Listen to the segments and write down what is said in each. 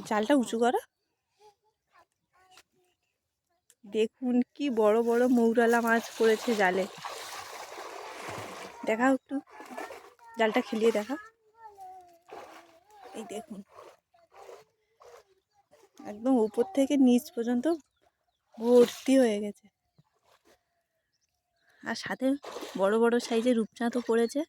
জালটা উঁচু করো। দেখুন কি বড় বড় মৌরালা মাছ পড়েছে জালে। দেখাও একটু, জালটা খেলিয়ে দেখা। এই দেখুন একদম উপর থেকে নিচ পর্যন্ত ভর্তি হয়ে গেছে। আর সাথে বড় বড় সাইজের রূপচাঁদও পড়েছে।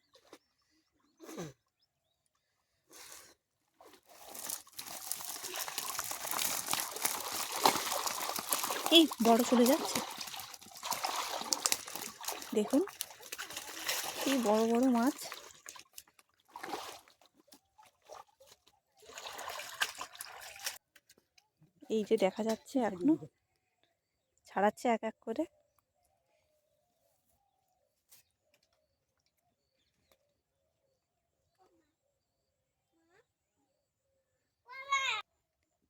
এই বড় চলে যাচ্ছে, দেখুন কি বড় বড় মাছ। এই যে দেখা যাচ্ছে এখনো ছাড়াচ্ছে এক এক করে।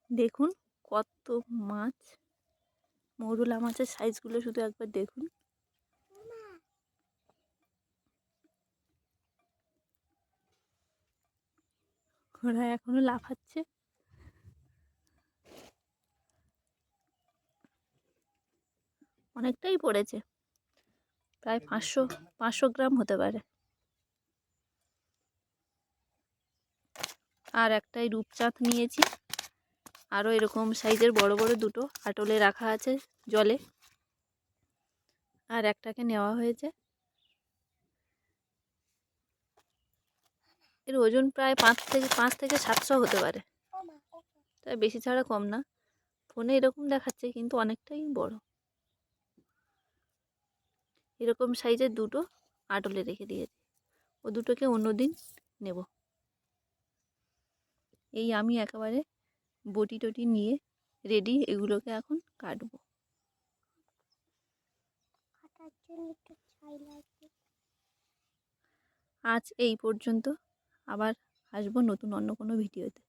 দেখুন কত মাছ, মৌরলা মাছের সাইজগুলো শুধু একবার দেখুন। ওরা এখনো লাফাচ্ছে। অনেকটাই পড়েছে, প্রায় 500 গ্রাম হতে পারে। আর একটাই রূপচাঁদ নিয়েছি, আরও এরকম সাইজের বড় বড় দুটো আটলে রাখা আছে জলে। আর একটাকে নেওয়া হয়েছে। এর ওজন প্রায় 5 থেকে 700 হতে পারে, তাই বেশি ছাড়া কম না। ফোনে এরকম দেখাচ্ছে কিন্তু অনেকটাই বড়। এরকম সাইজের দুটো আটলে রেখে দিয়েছি, ও দুটোকে অন্যদিন নেব। এই আমি একেবারে বটি টটি নিয়ে রেডি, এগুলোকে এখন কাটবো। আজ এই পর্যন্ত, আবার আসবো নতুন অন্য কোনো ভিডিওতে।